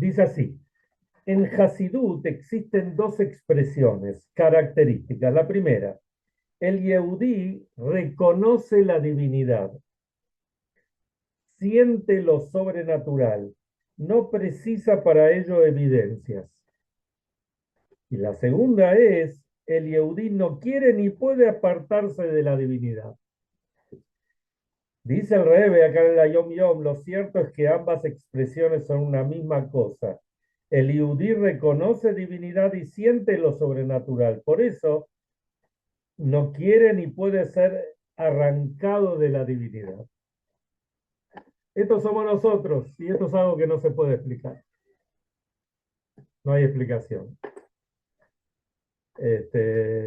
Dice así, en Hasidut existen dos expresiones características. La primera, el Yehudí reconoce la divinidad, siente lo sobrenatural, no precisa para ello evidencias. Y la segunda es, el Yehudí no quiere ni puede apartarse de la divinidad. Dice el Rebbe acá en la Yom Yom, lo cierto es que ambas expresiones son una misma cosa. El Yehudí reconoce divinidad y siente lo sobrenatural. Por eso no quiere ni puede ser arrancado de la divinidad. Estos somos nosotros y esto es algo que no se puede explicar. No hay explicación.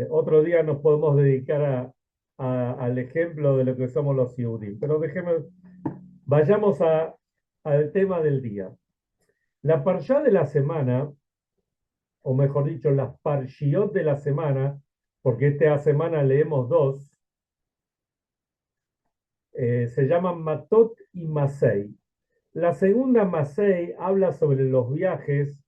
Otro día nos podemos dedicar al ejemplo de lo que somos los Yehudim. Pero vayamos al tema del día. La parshá de la semana, o mejor dicho, las parshiot de la semana, porque esta semana leemos dos, se llaman Matot y Masei. La segunda, Masei, habla sobre los viajes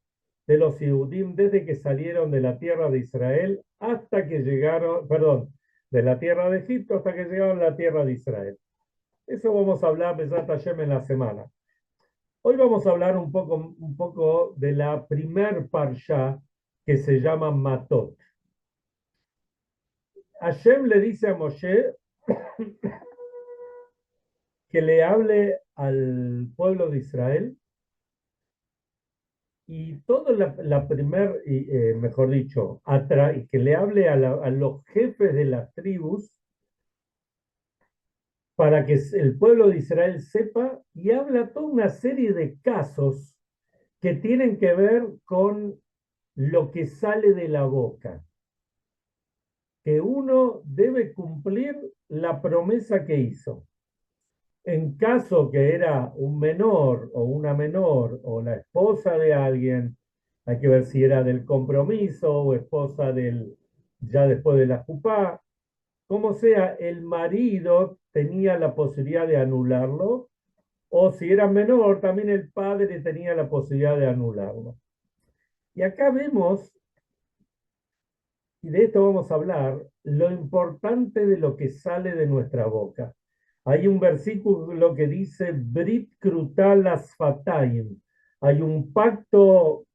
de los Yehudim desde que salieron de la tierra de Israel hasta que llegaron, perdón, de la tierra de Egipto hasta que llegaron a la tierra de Israel. Eso vamos a hablar de Zat Hashem en la semana. Hoy vamos a hablar un poco de la primer parsha que se llama Matot. Hashem le dice a Moshe que le hable al pueblo de Israel y toda la primer, mejor dicho, y que le hable a los jefes de las tribus para que el pueblo de Israel sepa, y habla toda una serie de casos que tienen que ver con lo que sale de la boca, que uno debe cumplir la promesa que hizo. En caso que era un menor o una menor o la esposa de alguien, hay que ver si era del compromiso o esposa ya después de la jupá, como sea, el marido tenía la posibilidad de anularlo, o si era menor, también el padre tenía la posibilidad de anularlo. Y acá vemos, y de esto vamos a hablar, lo importante de lo que sale de nuestra boca. Hay un versículo que dice, Brit Krutal Asfatayim. Hay un pacto,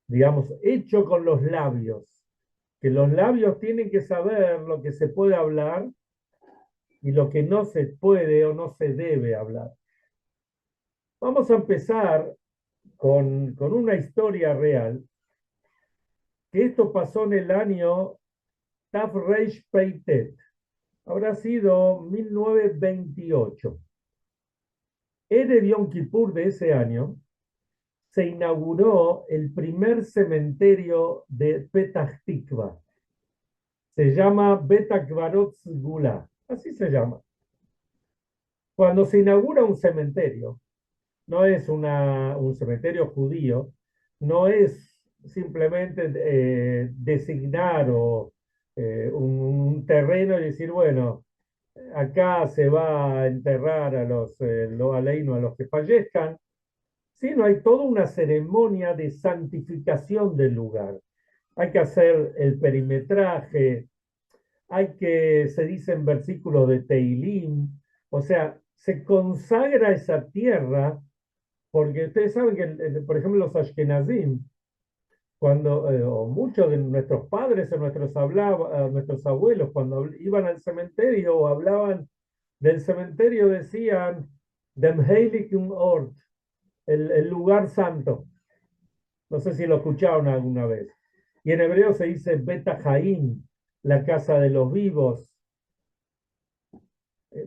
digamos, hecho con los labios, que los labios tienen que saber lo que se puede hablar y lo que no se puede o no se debe hablar. Vamos a empezar con una historia real, que esto pasó en el año Tav Reish Peitet. Habrá sido 1928. Erev Yom Kippur de ese año se inauguró el primer cementerio de Petah Tikva. Se llama Bet Akbarot Sgula, así se llama. Cuando se inaugura un cementerio, no es un cementerio judío, no es simplemente designar un terreno y decir, bueno, acá se va a enterrar a a los que fallezcan, sino hay toda una ceremonia de santificación del lugar. Hay que hacer el perimetraje, se dicen versículos de Teilim, o sea, se consagra esa tierra, porque ustedes saben que, por ejemplo, los Ashkenazim, o muchos de nuestros padres o nuestros abuelos, cuando iban al cementerio o hablaban del cementerio, decían, Dem Heiligen Ort, el lugar santo. No sé si lo escucharon alguna vez. Y en hebreo se dice Beta Haim, la casa de los vivos.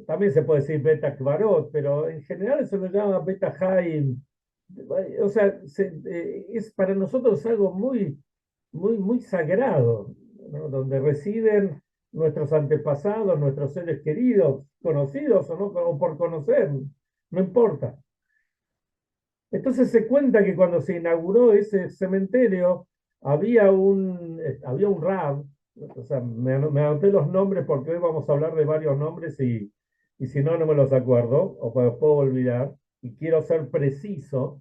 También se puede decir Beta Kvarot, pero en general se lo llama Beta Haim. O sea, es para nosotros algo muy sagrado, ¿no? Donde residen nuestros antepasados, nuestros seres queridos, conocidos o no, o por conocer, no importa. Entonces se cuenta que cuando se inauguró ese cementerio, había un rab, o sea, me anoté los nombres porque hoy vamos a hablar de varios nombres y si no, no me los acuerdo o puedo olvidar, y quiero ser preciso.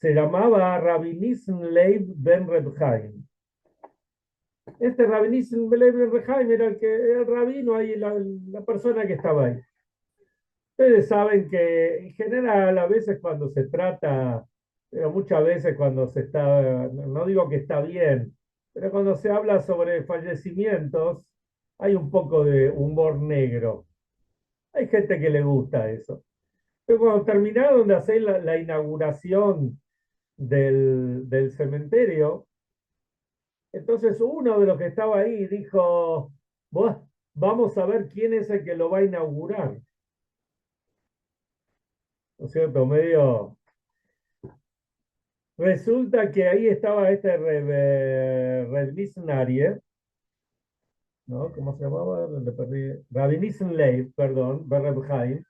se llamaba Rabbi Nissen Leib ben Reb Chaim. Este Rabbi Nissen Leib ben Reb Chaim era el rabino ahí, la persona que estaba ahí. Ustedes saben que en general a veces cuando se trata, pero muchas veces cuando se está, no digo que está bien, pero cuando se habla sobre fallecimientos, hay un poco de humor negro. Hay gente que le gusta eso. Pero cuando terminaron de hacer la inauguración del cementerio, entonces uno de los que estaba ahí dijo, "Buah, vamos a ver quién es el que lo va a inaugurar". ¿No es cierto? Medio. Resulta que ahí estaba este Reb Nisnarie, ¿no? ¿Cómo se llamaba? Le perdí. Rabbi Nissen Leib, perdón, Reb Chaim.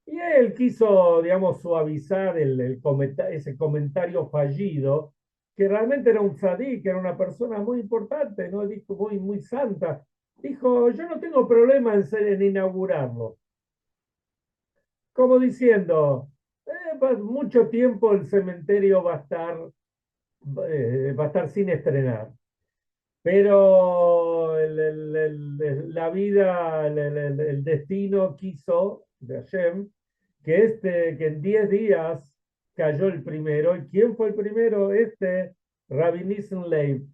Y él quiso, digamos, suavizar ese comentario fallido, que realmente era un tzadí, que era una persona muy importante, ¿no? Dijo, muy santa. Dijo, yo no tengo problema en inaugurarlo. Como diciendo, mucho tiempo el cementerio va a estar sin estrenar. Pero la vida, el destino quiso de Hashem que en 10 días cayó el primero. ¿Y quién fue el primero? Rabbi Nissen Leib.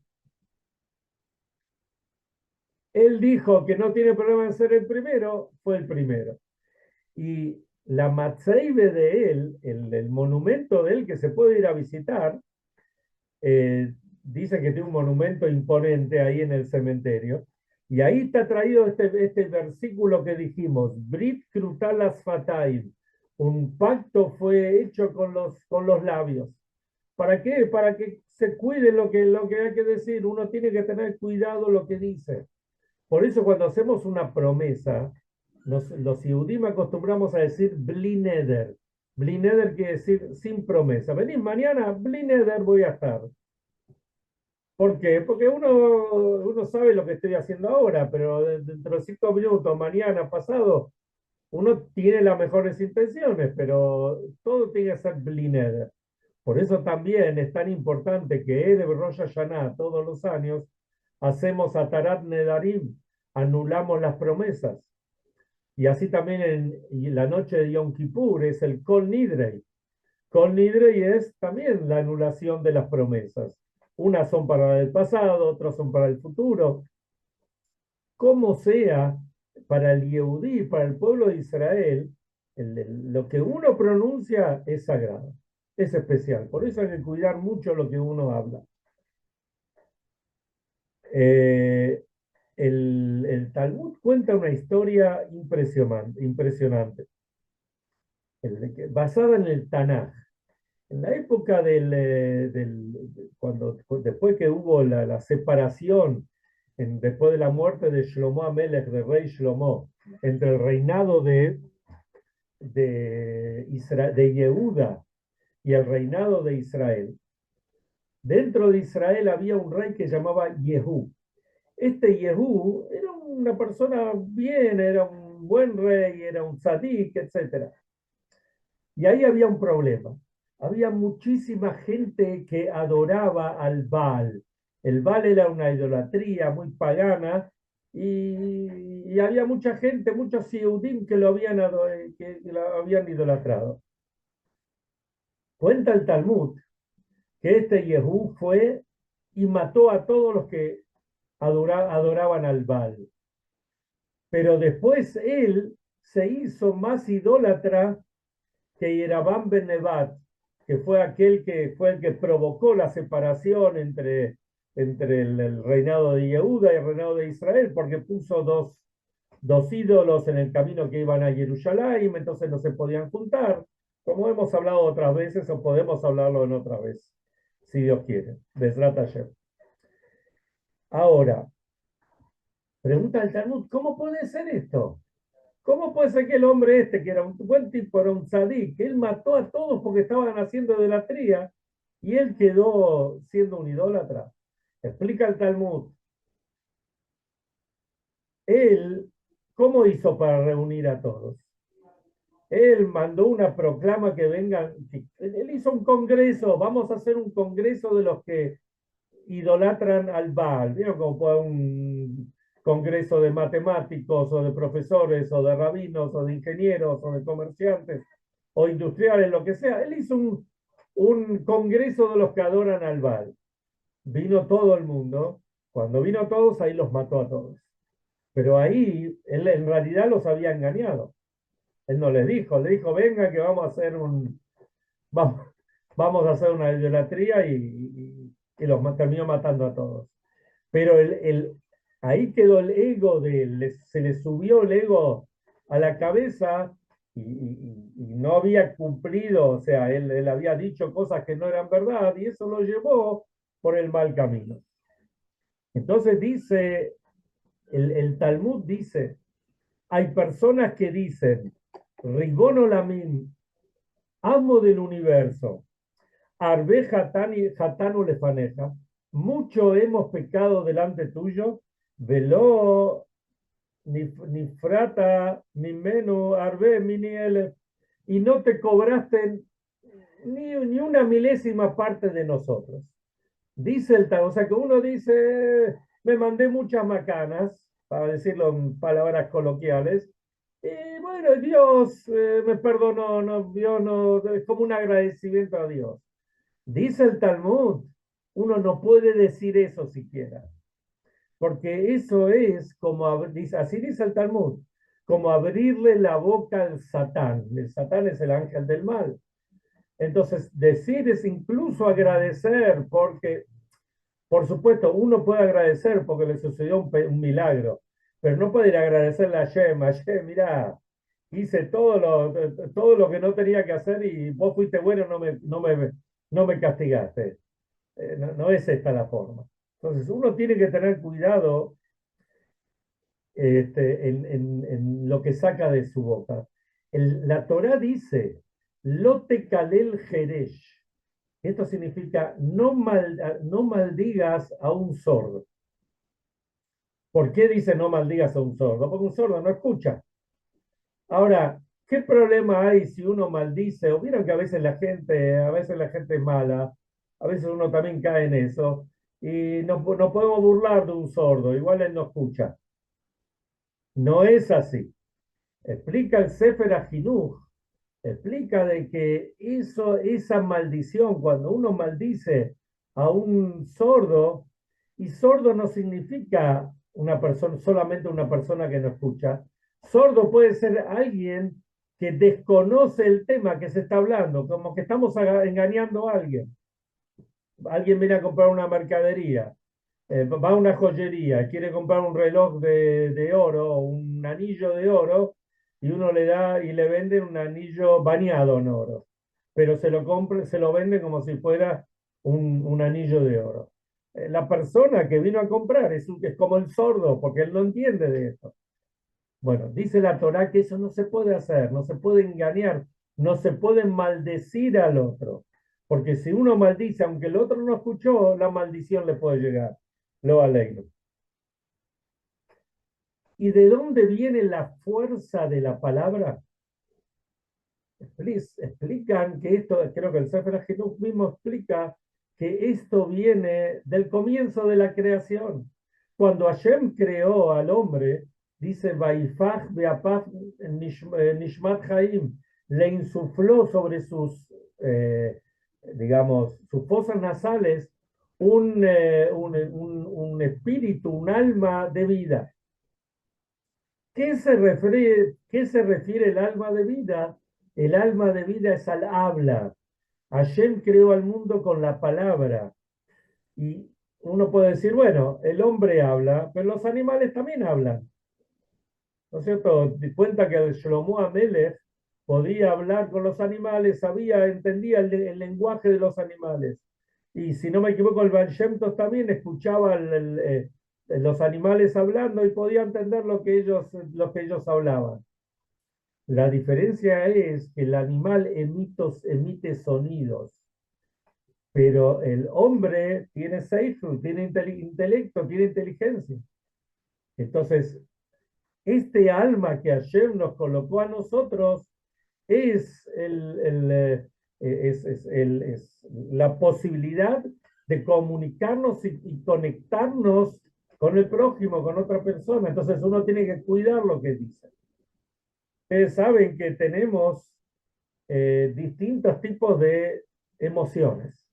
Él dijo que no tiene problema en ser el primero, fue el primero. Y la matzeibe de él, el monumento de él que se puede ir a visitar, dice que tiene un monumento imponente ahí en el cementerio. Y ahí está traído este versículo que dijimos, Brit Krutalas Fataim, un pacto fue hecho con los labios. ¿Para qué? Para que se cuide lo que hay que decir. Uno tiene que tener cuidado lo que dice. Por eso cuando hacemos una promesa, los Yehudim acostumbramos a decir blineder. Blineder quiere decir sin promesa. Venís mañana, blineder voy a estar. ¿Por qué? Porque uno sabe lo que estoy haciendo ahora, pero dentro de 5 minutos, mañana, pasado, uno tiene las mejores intenciones, pero todo tiene que ser blineder. Por eso también es tan importante que Erev Rosh Hashanah todos los años hacemos Atarat Nedarim, anulamos las promesas. Y así también en la noche de Yom Kippur es el Kol Nidrei. Kol Nidrei es también la anulación de las promesas. Unas son para el pasado, otras son para el futuro. Como sea, para el Yehudí, para el pueblo de Israel, lo que uno pronuncia es sagrado, es especial. Por eso hay que cuidar mucho lo que uno habla. Eh, el Talmud cuenta una historia impresionante, basada en el Tanaj. En la época después que hubo la separación, después de la muerte de Shlomo Amelech, del rey Shlomo, entre el reinado de Yehuda y el reinado de Israel, dentro de Israel había un rey que llamaba Yehú. Este Yehú era una persona bien, era un buen rey, era un tzadik, etc. Y ahí había un problema. Había muchísima gente que adoraba al Baal. El Baal era una idolatría muy pagana y había mucha gente, muchos Yehudim que lo habían idolatrado. Cuenta el Talmud que este Yehú fue y mató a todos los que adoraban al Baal. Pero después él se hizo más idólatra que Yerabam ben Nebat, que fue el que provocó la separación entre el reinado de Yehuda y el reinado de Israel, porque puso dos ídolos en el camino que iban a Jerusalén, entonces no se podían juntar, como hemos hablado otras veces o podemos hablarlo en otra vez, si Dios quiere. Besrat Hashem. Ahora, pregunta el Talmud, ¿cómo puede ser esto? ¿Cómo puede ser que el hombre que era un buen tipo, era un tzadik, que él mató a todos porque estaban haciendo idolatría y él quedó siendo un idólatra? Explica el Talmud. Él, ¿cómo hizo para reunir a todos? Él mandó una proclama que vengan, él hizo un congreso, vamos a hacer un congreso de los que idolatran al Baal. ¿Vieron como fue un congreso de matemáticos o de profesores o de rabinos o de ingenieros o de comerciantes o industriales, lo que sea? Él hizo un congreso de los que adoran al Baal. Vino todo el mundo. Cuando vino todos, ahí los mató a todos. Pero ahí él en realidad los había engañado. Él no les dijo, le dijo, venga que vamos a hacer vamos, vamos a hacer una idolatría y los terminó matando a todos. Pero ahí quedó el ego de él, se le subió el ego a la cabeza y no había cumplido, o sea, él había dicho cosas que no eran verdad y eso lo llevó por el mal camino. Entonces dice, el Talmud dice, hay personas que dicen, Ribono Lamim, amo del universo, Arbe Hatanu Lefaneja, mucho hemos pecado delante tuyo, veló ni frata, ni menos, Arbe, mini y no te cobraste ni una milésima parte de nosotros. Dice o sea que uno dice, me mandé muchas macanas, para decirlo en palabras coloquiales, y bueno, Dios me perdonó, no, Dios no, es como un agradecimiento a Dios. Dice el Talmud, uno no puede decir eso siquiera, porque eso es como, así dice el Talmud, como abrirle la boca al Satán. El Satán es el ángel del mal. Entonces, decir es incluso agradecer, porque, por supuesto, uno puede agradecer porque le sucedió un milagro, pero no puede ir a agradecerle a Hashem, mira, hice todo lo que no tenía que hacer y vos fuiste bueno, no me castigaste. No es esta la forma. Entonces, uno tiene que tener cuidado en lo que saca de su boca. La Torá dice, Lote Kalel Jeresh. Esto significa, no maldigas a un sordo. ¿Por qué dice no maldigas a un sordo? Porque un sordo no escucha. Ahora, ¿qué problema hay si uno maldice? O vieron que a veces la gente es mala, a veces uno también cae en eso, y no podemos burlar de un sordo, igual él no escucha. No es así. Explica el Sefer HaChinuch, explica de que esa maldición, cuando uno maldice a un sordo, y sordo no significa una persona, solamente una persona que no escucha. Sordo puede ser alguien que desconoce el tema que se está hablando, como que estamos engañando a alguien. Alguien viene a comprar una mercadería, va a una joyería, quiere comprar un reloj de oro, un anillo de oro, y uno le da y le venden un anillo bañado en oro, pero se lo vende como si fuera un anillo de oro. La persona que vino a comprar es como el sordo, porque él no entiende de eso. Bueno, dice la Torá que eso no se puede hacer, no se puede engañar, no se puede maldecir al otro, porque si uno maldice, aunque el otro no escuchó, la maldición le puede llegar. Lo alegro. ¿Y de dónde viene la fuerza de la palabra? Explican que esto, creo que el Sefer HaChinuch mismo explica que esto viene del comienzo de la creación. Cuando Hashem creó al hombre, dice, Vaifach beapach nishmat chaim, le insufló sobre digamos, sus fosas nasales un espíritu, un alma de vida. ¿Qué se refiere el alma de vida? El alma de vida es al habla. Hashem creó al mundo con la palabra. Y uno puede decir, bueno, el hombre habla, pero los animales también hablan. ¿No es cierto? Di cuenta que el Shlomo Amelech podía hablar con los animales, entendía el lenguaje de los animales. Y si no me equivoco, el Baal Shem Tov también escuchaba los animales hablando y podía entender lo que ellos hablaban. La diferencia es que el animal emite sonidos, pero el hombre tiene seifu, tiene intelecto, tiene inteligencia. Entonces, este alma que Hashem nos colocó a nosotros es, es la posibilidad de comunicarnos y conectarnos con el prójimo, con otra persona. Entonces uno tiene que cuidar lo que dice. Ustedes saben que tenemos distintos tipos de emociones.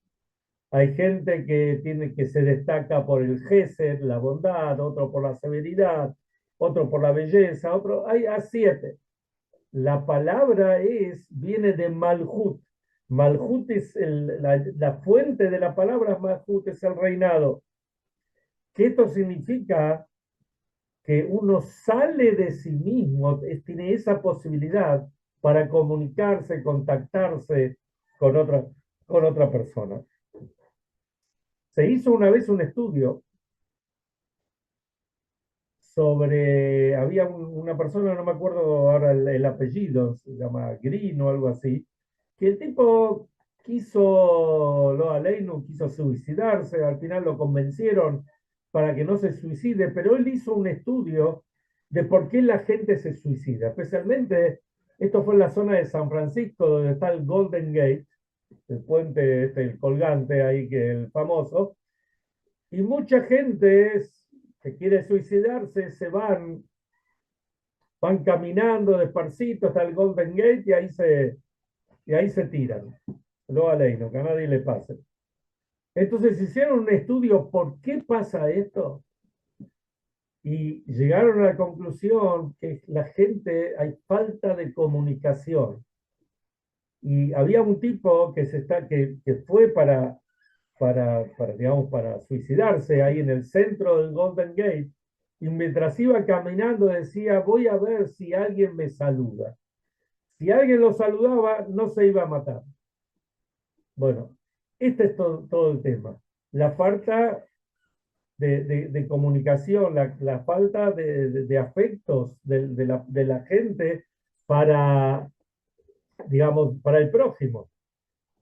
Hay gente que se destaca por el gesed, la bondad, otro por la severidad, otro por la belleza, otro, hay a 7. La palabra viene de Malhut. Malhut es la fuente de la palabra Malhut, es el reinado. Que esto significa que uno sale de sí mismo, tiene esa posibilidad para comunicarse, contactarse con otra persona. Se hizo una vez un estudio sobre, había una persona, no me acuerdo ahora el apellido, se llama Green o algo así, que el tipo quiso, lo Aleinu, quiso suicidarse, al final lo convencieron para que no se suicide, pero él hizo un estudio de por qué la gente se suicida, especialmente, esto fue en la zona de San Francisco, donde está el Golden Gate, el puente, el colgante ahí, que el famoso, y mucha gente que quiere suicidarse van caminando despacito hasta el Golden Gate y ahí se tiran. Lo aleino, que a nadie le pase. Entonces hicieron un estudio por qué pasa esto y llegaron a la conclusión que la gente, hay falta de comunicación. Y había un tipo que fue digamos, para suicidarse ahí en el centro del Golden Gate, y mientras iba caminando decía, voy a ver si alguien me saluda. Si alguien lo saludaba, no se iba a matar. Bueno, este es todo el tema. La falta de comunicación, la falta de afectos de la gente para, digamos, para el prójimo.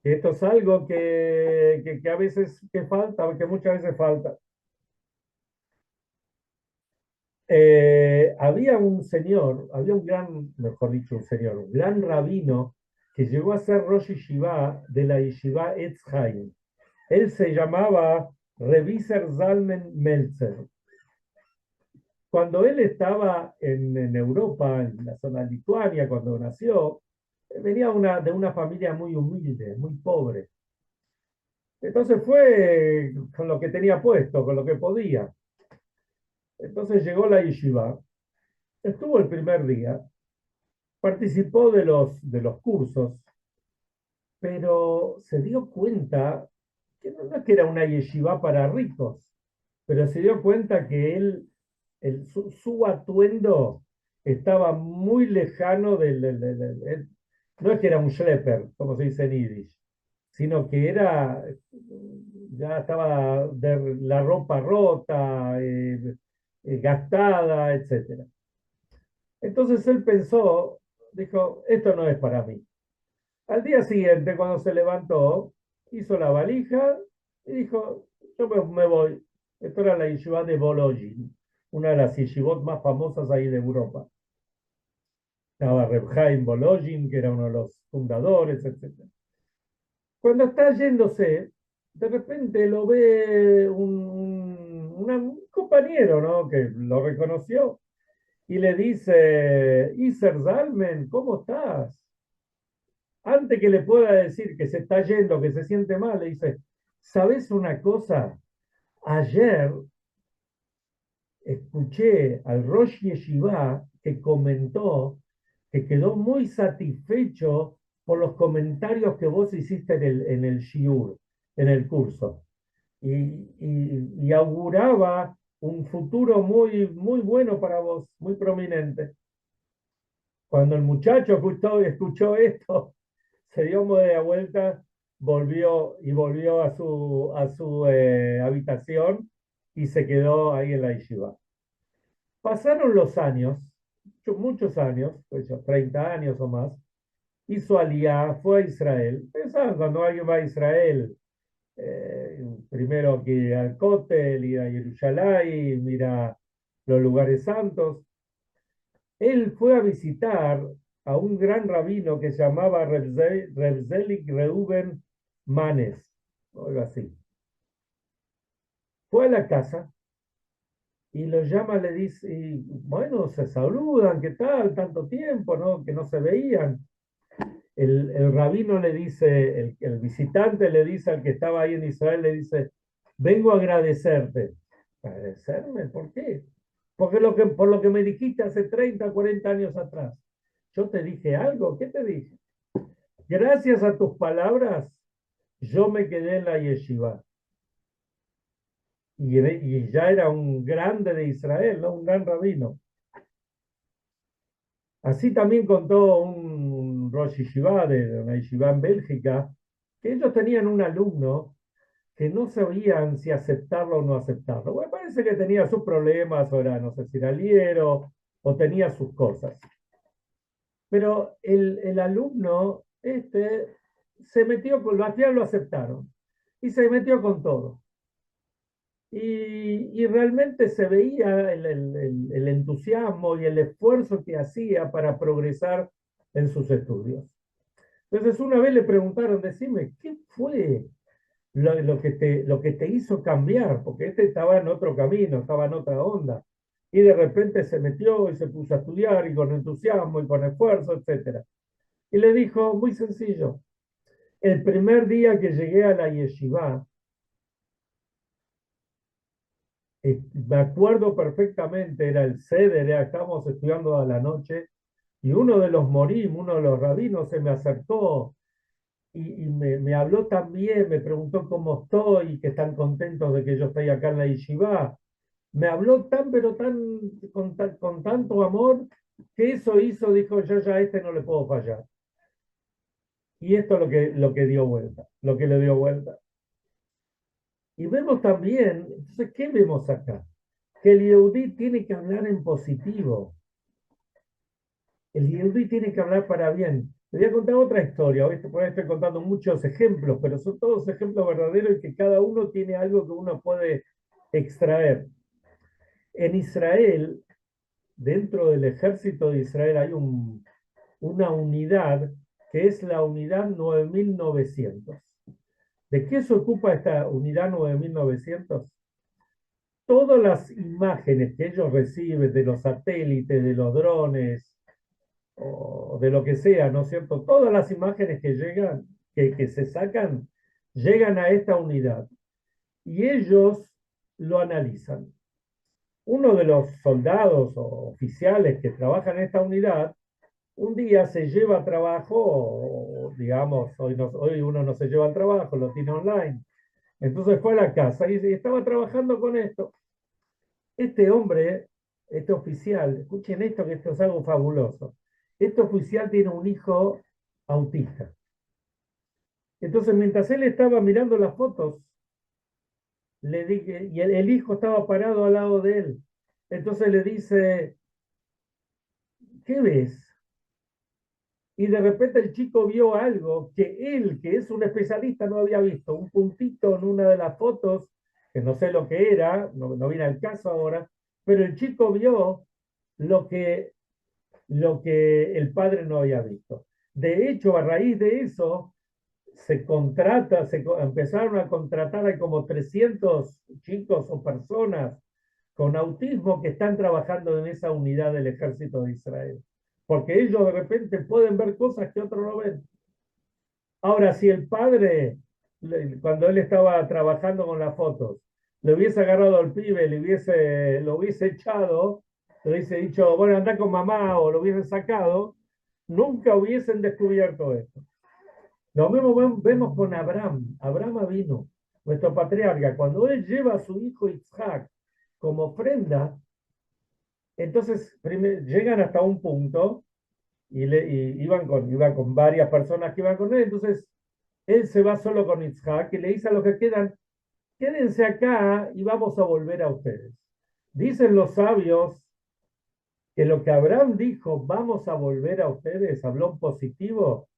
Esto es algo que a veces que falta, que muchas veces falta. Había un señor, había un gran, mejor dicho, un gran rabino que llegó a ser Rosh Yeshiva de la Yeshiva Etz Chaim. Él se llamaba Reviser Zalmen Meltzer. Cuando él estaba en Europa, en la zona de Lituania, cuando nació, venía de una familia muy humilde, muy pobre. Entonces fue con lo que tenía puesto, con lo que podía. Entonces llegó la yeshiva, estuvo el primer día, participó de los cursos, pero se dio cuenta que no es que era una yeshiva para ricos, pero se dio cuenta que su atuendo estaba muy lejano no es que era un schlepper, como se dice en Yiddish, sino que ya estaba de la ropa rota, gastada, etcétera. Entonces él pensó, dijo, esto no es para mí. Al día siguiente, cuando se levantó, hizo la valija y dijo, yo me voy. Esto era la yeshiva de Volojin, una de las yeshivot más famosas ahí de Europa. Estaba Reb Chaim Volojin, que era uno de los fundadores, etc. Cuando está yéndose, de repente lo ve un compañero, ¿no? Que lo reconoció y le dice, Iser Zalmen, ¿cómo estás? Antes que le pueda decir que se está yendo, que se siente mal, le dice, ¿sabes una cosa? Ayer escuché al Rosh Yeshiva que comentó que quedó muy satisfecho por los comentarios que vos hiciste en el Shiur, en el curso. Y auguraba un futuro muy bueno para vos, muy prominente. Cuando el muchacho escuchó esto, se dio media vuelta, volvió a su habitación y se quedó ahí en la yeshiva. Pasaron los años, muchos años, pues 30 años o más, hizo aliyá, fue a Israel. Pensaban cuando alguien va a Israel, primero que ir al Kotel, ir a Jerusalén, ir a los lugares santos. Él fue a visitar a un gran rabino que se llamaba Reb Zelig Reuben Manes, o algo así. Fue a la casa y lo llama, le dice, y bueno, se saludan, ¿qué tal? Tanto tiempo, ¿no? Que no se veían. El rabino le dice, el visitante le dice al que estaba ahí en Israel, le dice, vengo a agradecerte. ¿Agradecerme? ¿Por qué? Porque por lo que me dijiste hace 30, 40 años atrás. Yo te dije algo, ¿qué te dije? Gracias a tus palabras, yo me quedé en la yeshiva. Y ya era un grande de Israel, ¿no? Un gran rabino. Así también contó un Rosh Yeshiva de una yeshiva en Bélgica, que ellos tenían un alumno que no sabían si aceptarlo o no aceptarlo. Bueno, parece que tenía sus problemas, o era, no sé si era liero, o tenía sus cosas. Pero el alumno se metió con, al final lo aceptaron, y se metió con todo. Y realmente se veía el entusiasmo y el esfuerzo que hacía para progresar en sus estudios. Entonces una vez le preguntaron, decime, ¿qué fue lo que te hizo cambiar? Porque este estaba en otro camino, estaba en otra onda. Y de repente se metió y se puso a estudiar y con entusiasmo y con esfuerzo, etcétera. Y le dijo, muy sencillo, el primer día que llegué a la yeshiva, me acuerdo perfectamente, era el Seder, estábamos estudiando a la noche, y uno de los morim, uno de los rabinos, se me acercó y me habló también, me preguntó cómo estoy, que están contentos de que yo estoy acá en la yeshiva. Me habló tan, pero con tanto amor, que eso hizo, dijo, yo ya a este no le puedo fallar. Y esto es lo que dio vuelta, lo que le dio vuelta. Y vemos también, entonces, ¿qué vemos acá? Que el Yehudí tiene que hablar en positivo. El Yehudí tiene que hablar para bien. Te voy a contar otra historia. Hoy estoy contando muchos ejemplos, pero son todos ejemplos verdaderos y que cada uno tiene algo que uno puede extraer. En Israel, dentro del ejército de Israel, hay una unidad que es la unidad 9900. ¿De qué se ocupa esta unidad 9900? Todas las imágenes que ellos reciben de los satélites, de los drones, o de lo que sea, ¿no es cierto? Todas las imágenes que llegan, que se sacan, llegan a esta unidad y ellos lo analizan. Uno de los soldados o oficiales que trabajan en esta unidad, un día se lleva a trabajo, o, digamos, hoy uno no se lleva al trabajo, lo tiene online. Entonces fue a la casa y estaba trabajando con esto. Este hombre, este oficial, escuchen esto, que esto es algo fabuloso. Este oficial tiene un hijo autista. Entonces, mientras él estaba mirando las fotos, le dije, y el hijo estaba parado al lado de él. Entonces le dice, ¿qué ves? Y de repente el chico vio algo que él, que es un especialista, no había visto. Un puntito en una de las fotos, que no sé lo que era, no viene al caso ahora, pero el chico vio lo que el padre no había visto. De hecho, a raíz de eso, empezaron a contratar a como 300 chicos o personas con autismo que están trabajando en esa unidad del ejército de Israel. Porque ellos de repente pueden ver cosas que otros no ven. Ahora, si el padre, cuando él estaba trabajando con las fotos, le hubiese agarrado al pibe, lo hubiese echado, le hubiese dicho, bueno, anda con mamá, o lo hubiesen sacado, nunca hubiesen descubierto esto. Lo mismo vemos con Abraham. Abraham vino, nuestro patriarca, cuando él lleva a su hijo Isaac como ofrenda, entonces llegan hasta un punto y iba con varias personas que iban con él, entonces él se va solo con Isaac y le dice a los que quedan, quédense acá y vamos a volver a ustedes. Dicen los sabios que lo que Abraham dijo, vamos a volver a ustedes, habló en positivo,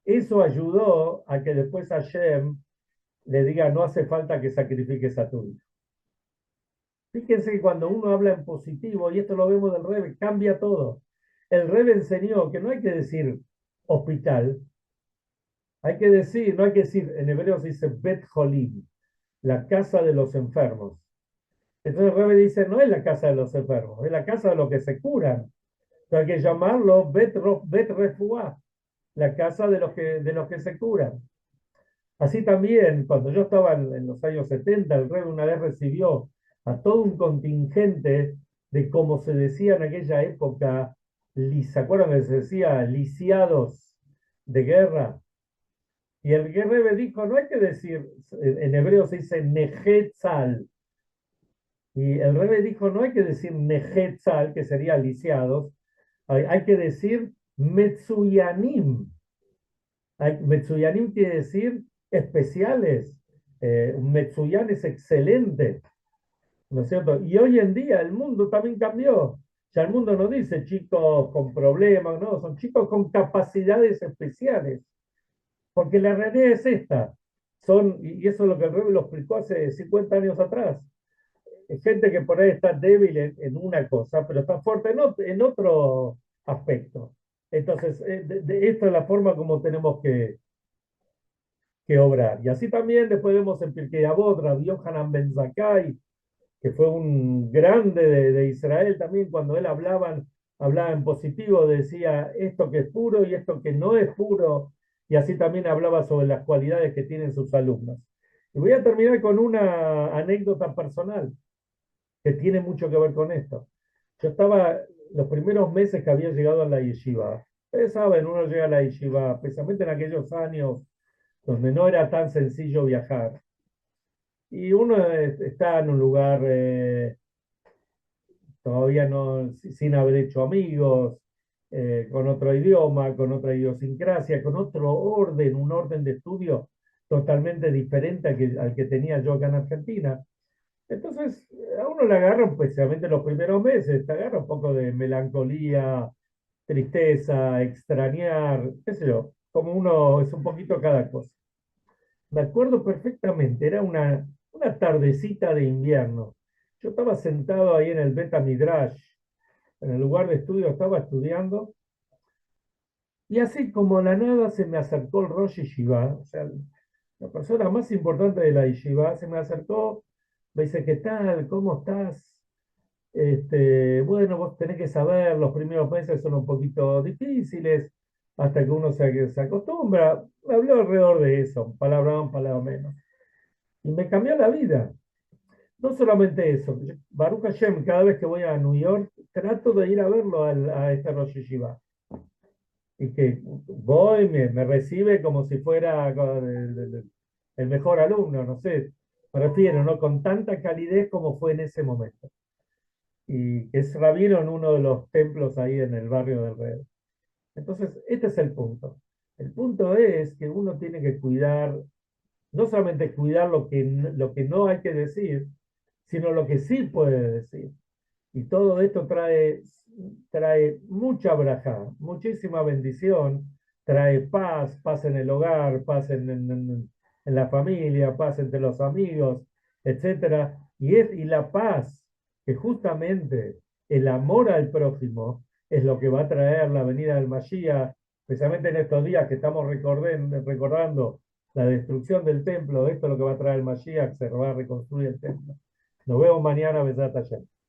eso ayudó a que después Hashem le diga, no hace falta que sacrifiques a tu hijo. Fíjense que cuando uno habla en positivo, y esto lo vemos del revés, cambia todo. el Rebbe enseñó que no hay que decir hospital, hay que decir, no hay que decir, en hebreo se dice Bet Holim, la casa de los enfermos. Entonces el Rebbe dice, no es la casa de los enfermos, es la casa de los que se curan. Entonces hay que llamarlo Bet Refuá, la casa de los que se curan. Así también, cuando yo estaba en los años 70, el Rebbe una vez recibió a todo un contingente de, como se decía en aquella época, ¿se acuerdan que se decía lisiados de guerra? Y el Rebbe dijo, no hay que decir, en hebreo se dice Nejetzal. Y el Rebbe dijo, no hay que decir Nejetzal, que sería lisiados, hay que decir Metsuyanim. Metsuyanim quiere decir especiales. Un Metsuyan es excelente, ¿no es cierto? Y hoy en día el mundo también cambió. Ya el mundo no dice chicos con problemas, no, son chicos con capacidades especiales. Porque la realidad es esta. Y eso es lo que el Rebbe lo explicó hace 50 años atrás. Es gente que por ahí está débil en una cosa, pero está fuerte en otro aspecto. Entonces, esta es la forma como tenemos que obrar. Y así también después vemos en Pirkei Avot, Rabbi Yohanan ben Zakkai, que fue un grande de Israel también, cuando él hablaba en positivo, decía esto que es puro y esto que no es puro, y así también hablaba sobre las cualidades que tienen sus alumnos. Y voy a terminar con una anécdota personal que tiene mucho que ver con esto. Yo estaba los primeros meses que había llegado a la yeshiva. Ustedes saben, uno llega a la yeshiva, especialmente en aquellos años donde no era tan sencillo viajar. Y uno está en un lugar todavía no, sin haber hecho amigos, con otro idioma, con otra idiosincrasia, con otro orden, un orden de estudio totalmente diferente al que tenía yo acá en Argentina. Entonces, a uno le agarra, especialmente los primeros meses, te agarra un poco de melancolía, tristeza, extrañar, qué sé yo, como uno es un poquito cada cosa. Me acuerdo perfectamente, era una tardecita de invierno. Yo estaba sentado ahí en el Beta Midrash, en el lugar de estudio, estaba estudiando, y así como a la nada se me acercó el Rosh Yeshiva, o sea, la persona más importante de la Yeshiva, se me acercó, me dice, ¿qué tal? ¿Cómo estás? Bueno, vos tenés que saber, los primeros meses son un poquito difíciles, hasta que uno se acostumbra. Me habló alrededor de eso, palabra más, palabra menos. Y me cambió la vida. No solamente eso, Baruch Hashem, cada vez que voy a New York, trato de ir a verlo a este Rosh Yeshiva. Y que voy, me recibe como si fuera el mejor alumno, no sé, me refiero, ¿no? Con tanta calidez como fue en ese momento. Y que es rabino en uno de los templos ahí en el barrio del Red. Entonces, este es el punto. El punto es que uno tiene que cuidar, no solamente cuidar lo que no hay que decir, sino lo que sí puede decir. Y todo esto trae mucha braja, muchísima bendición, trae paz, paz en el hogar, paz en la familia, paz entre los amigos, etcétera. Y la paz, que justamente el amor al prójimo es lo que va a traer la venida del Mashiach, especialmente en estos días que estamos recordando la destrucción del templo, esto es lo que va a traer el Mashiach, se va a reconstruir el templo. Nos vemos mañana, Besat Hashem.